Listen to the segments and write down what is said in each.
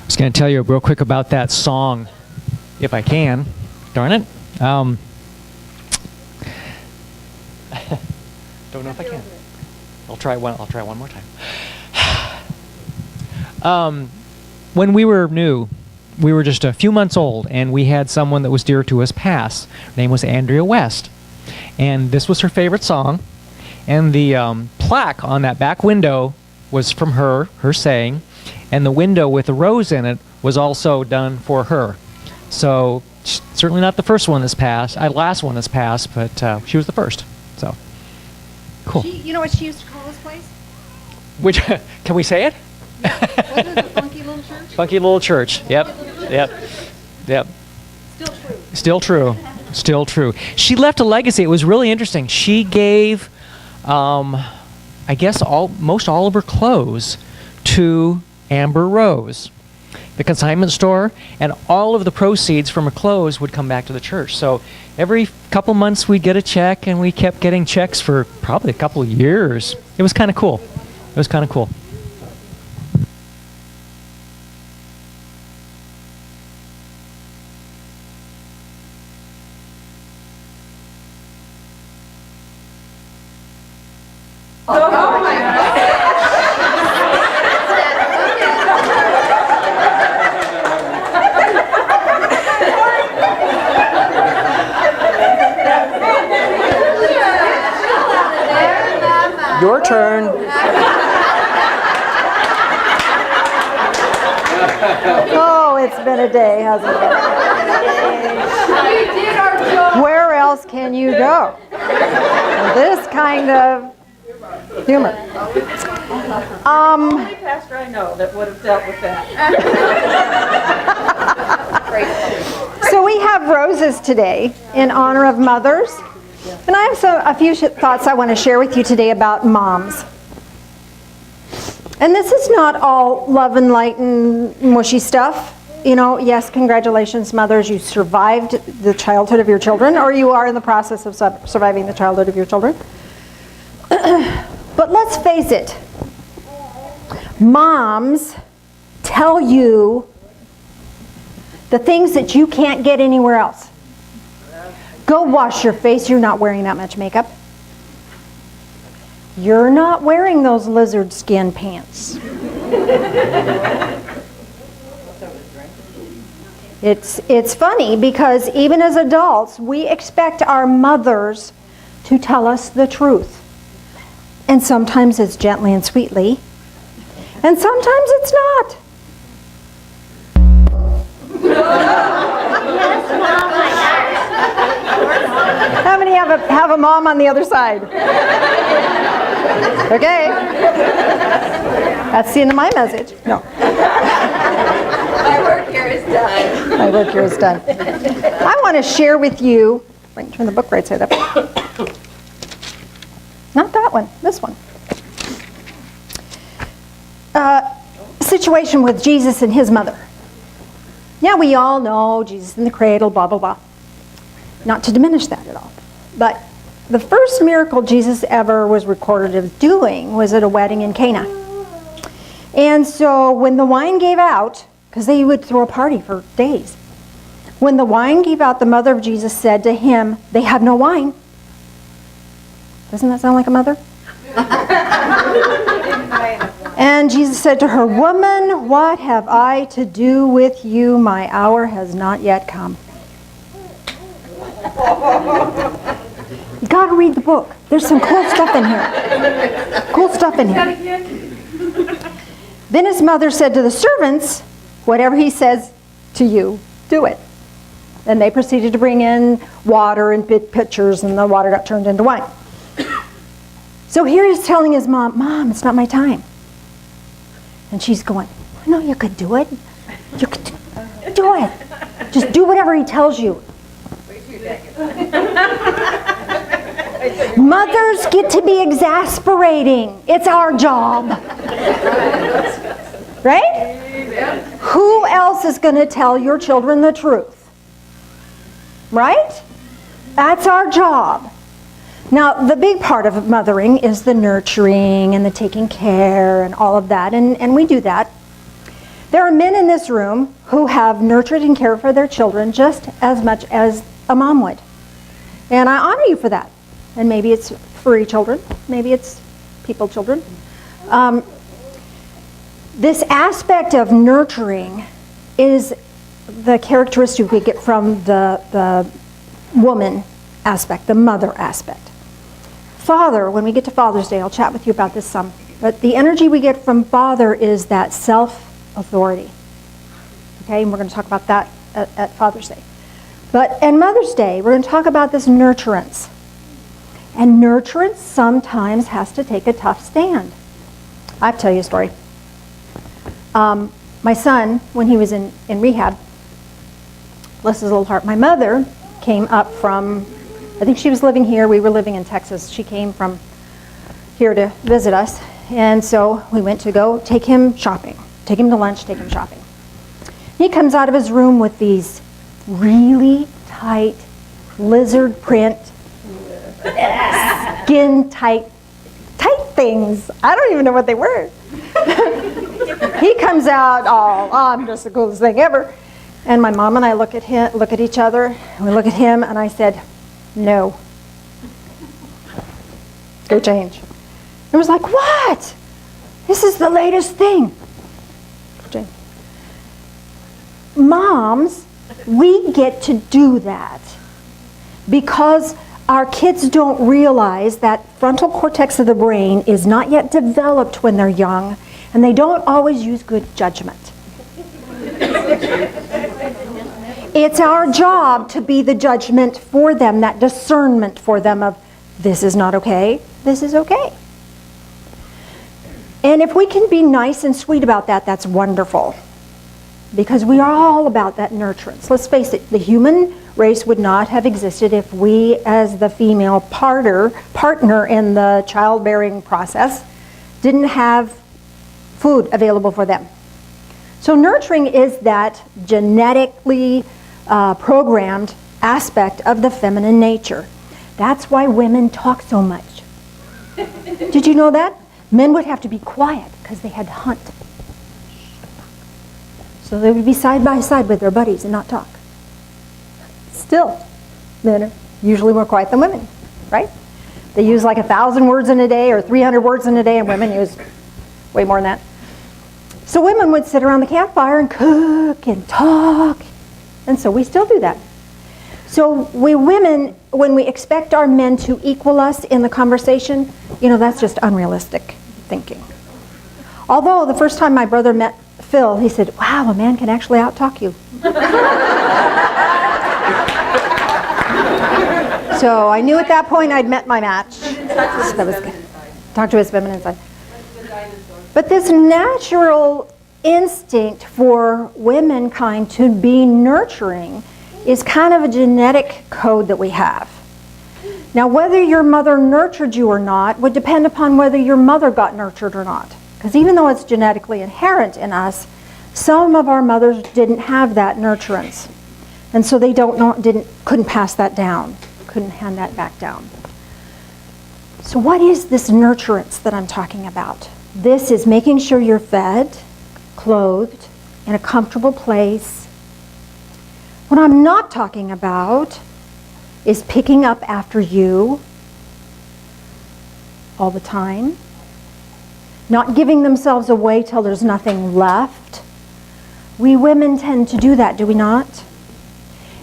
I was going to tell you real quick about that song, if I can. Darn it. Don't know if I can. I'll try one more time. When we were new, we were just a few months old, and we had someone that was dear to us pass. Her name was Andrea West, and this was her favorite song. And the plaque on that back window was from her saying, and the window with a rose in it was also done for her. So certainly not the first one that's passed, last one that's passed, but she was the first. So cool. You know what she used to call this place? Which can we say it? Yeah. What is it, Funky Little Church? Funky Little Church. Yep. Still true. Still true. She left a legacy. It was really interesting. She gave, I guess, most all of her clothes to Amber Rose, the consignment store, and all of the proceeds from her clothes would come back to the church. So every couple months we'd get a check, and we kept getting checks for probably a couple of years. It was kind of cool. Your turn. Oh, it's been a day, hasn't it? Where else can you go? This kind of humor. Only pastor I know that would have dealt with that. So we have roses today in honor of mothers. And I have a few thoughts I want to share with you today about moms. And this is not all love and light and mushy stuff. You know, yes, congratulations, mothers, you survived the childhood of your children, or you are in the process of surviving the childhood of your children. But let's face it, moms tell you the things that you can't get anywhere else. Go wash your face, you're not wearing that much makeup. You're not wearing those lizard skin pants. It's funny because even as adults, we expect our mothers to tell us the truth. And sometimes it's gently and sweetly, and sometimes it's not. How many have a mom on the other side? Okay. That's the end of my message. No. My work here is done. My work here is done. I want to share with you, I can turn the book right side up. Not that one, this one. Situation with Jesus and his mother. Yeah, we all know Jesus in the cradle, blah, blah, blah. Not to diminish that at all. But the first miracle Jesus ever was recorded of doing was at a wedding in Cana. And so when the wine gave out, because they would throw a party for days, when the wine gave out, the mother of Jesus said to him, "They have no wine." Doesn't that sound like a mother? And Jesus said to her, "Woman, what have I to do with you? My hour has not yet come." You gotta read the book. There's some cool stuff in here. Cool stuff in here. Then his mother said to the servants, "Whatever he says to you, do it." And they proceeded to bring in water and pitchers, and the water got turned into wine. So here he's telling his mom, "Mom, it's not my time." And she's going, "No, you could do it. You could do it. Just do whatever he tells you." Mothers get to be exasperating. It's our job. Right? Who else is going to tell your children the truth? Right? That's our job. Now, the big part of mothering is the nurturing and the taking care and all of that, and we do that. There are men in this room who have nurtured and cared for their children just as much as a mom would. And I honor you for that. And maybe it's furry children. Maybe it's people children. This aspect of nurturing is the characteristic we get from the woman aspect, the mother aspect. Father, when we get to Father's Day, I'll chat with you about this some. But the energy we get from father is that self-authority. Okay, and we're going to talk about that at Father's Day. But at Mother's Day, we're going to talk about this nurturance. And nurturance sometimes has to take a tough stand. I have to tell you a story. My son, when he was in rehab, bless his little heart, my mother came up from, I think she was living here, we were living in Texas. She came from here to visit us. And so we went to go take him shopping, take him to lunch, take him shopping. He comes out of his room with these really tight lizard print, skin tight things. I don't even know what they were. He comes out, oh, I'm just the coolest thing ever. And my mom and I look at each other, and we look at him, and I said, no. Go change. It was like, what? This is the latest thing. Go change. Moms, we get to do that because our kids don't realize that frontal cortex of the brain is not yet developed when they're young, and they don't always use good judgment. It's our job to be the judgment for them, that discernment for them of this is not okay, this is okay. And if we can be nice and sweet about that, that's wonderful. Because we are all about that nurturance. Let's face it, the human race would not have existed if we, as the female partner in the childbearing process, didn't have food available for them. So nurturing is that genetically programmed aspect of the feminine nature. That's why women talk so much. Did you know that? Men would have to be quiet because they had to hunt. So they would be side by side with their buddies and not talk. Still, men are usually more quiet than women, right? They use like 1,000 words in a day or 300 words in a day, and women use way more than that. So women would sit around the campfire and cook and talk, and so we still do that. So we women, when we expect our men to equal us in the conversation, that's just unrealistic thinking. Although the first time my brother met Phil, he said, wow, a man can actually out-talk you. So I knew at that point I'd met my match. That was good. Talk to his feminine side. But this natural instinct for womankind to be nurturing is kind of a genetic code that we have. Now, whether your mother nurtured you or not would depend upon whether your mother got nurtured or not. Because even though it's genetically inherent in us, some of our mothers didn't have that nurturance. And so they couldn't pass that down, couldn't hand that back down. So what is this nurturance that I'm talking about? This is making sure you're fed, clothed, in a comfortable place. What I'm not talking about is picking up after you all the time, not giving themselves away till there's nothing left. We women tend to do that, do we not?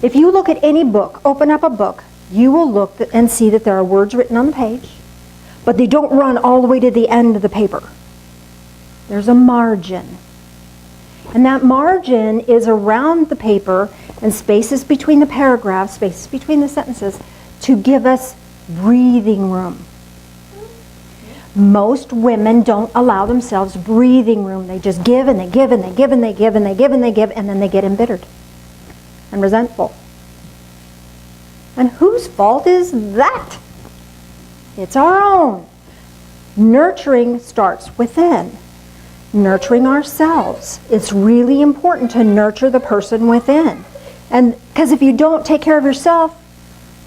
If you look at any book, open up a book, you will look and see that there are words written on the page, but they don't run all the way to the end of the paper. There's a margin. And that margin is around the paper and spaces between the paragraphs, spaces between the sentences, to give us breathing room. Most women don't allow themselves breathing room. They just give and they give and they give and they give and they give and they give, and then they get embittered and resentful. And whose fault is that? It's our own. Nurturing starts within. Nurturing ourselves. It's really important to nurture the person within. And because if you don't take care of yourself,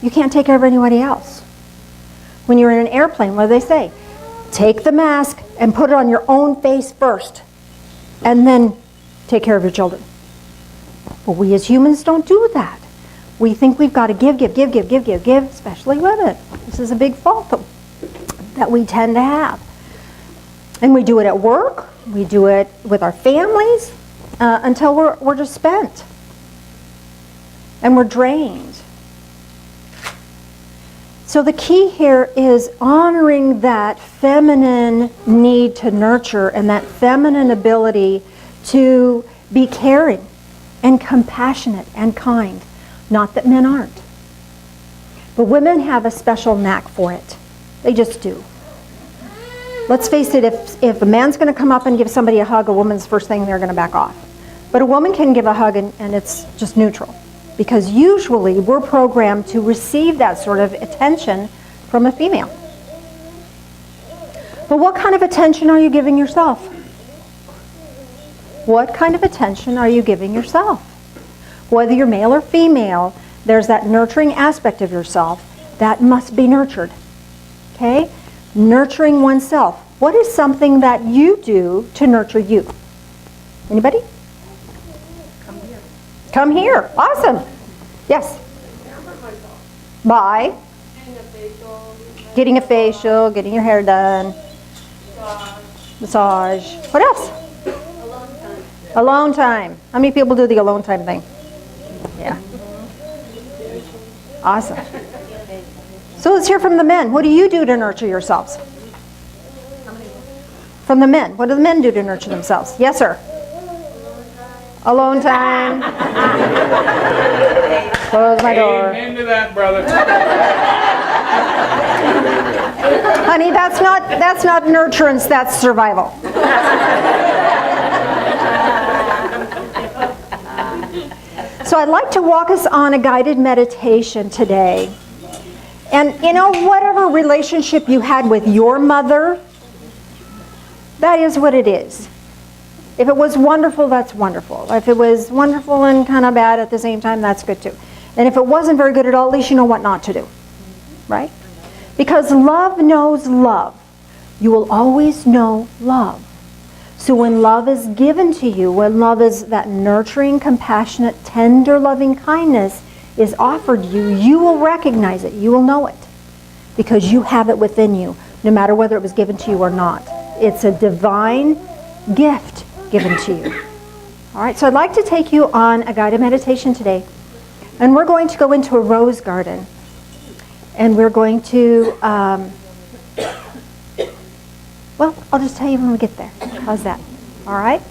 you can't take care of anybody else. When you're in an airplane, what do they say? Take the mask and put it on your own face first, and then take care of your children. But we as humans don't do that. We think we've got to give, especially women. This is a big fault that we tend to have. And we do it at work, we do it with our families, until we're just spent. And we're drained. So the key here is honoring that feminine need to nurture and that feminine ability to be caring and compassionate and kind. Not that men aren't. But women have a special knack for it. They just do. Let's face it, if a man's going to come up and give somebody a hug, a woman's first thing they're going to back off. But a woman can give a hug and it's just neutral. Because usually we're programmed to receive that sort of attention from a female. But what kind of attention are you giving yourself? What kind of attention are you giving yourself? Whether you're male or female, there's that nurturing aspect of yourself that must be nurtured. Okay? Nurturing oneself. What is something that you do to nurture you? Anybody? Come here. Come here. Awesome. Yes? By? Getting a facial, getting your hair done. Massage. What else? Alone time. How many people do the alone time thing? Yeah. Awesome. So let's hear from the men. What do you do to nurture yourselves? From the men. What do the men do to nurture themselves? Yes, sir. Alone time. Close my door. Amen to that, brother. Honey, that's not nurturance, that's survival. So I'd like to walk us on a guided meditation today. And whatever relationship you had with your mother, that is what it is. If it was wonderful, that's wonderful. If it was wonderful and kind of bad at the same time, that's good too. And if it wasn't very good at all, at least you know what not to do. Right? Because love knows love. You will always know love. So when love is given to you, when love is that nurturing, compassionate, tender, loving kindness is offered you, you will recognize it. You will know it. Because you have it within you, no matter whether it was given to you or not. It's a divine gift given to you. All right, so I'd like to take you on a guided meditation today. And we're going to go into a rose garden. And we're going to, well, I'll just tell you when we get there. How's that? All right?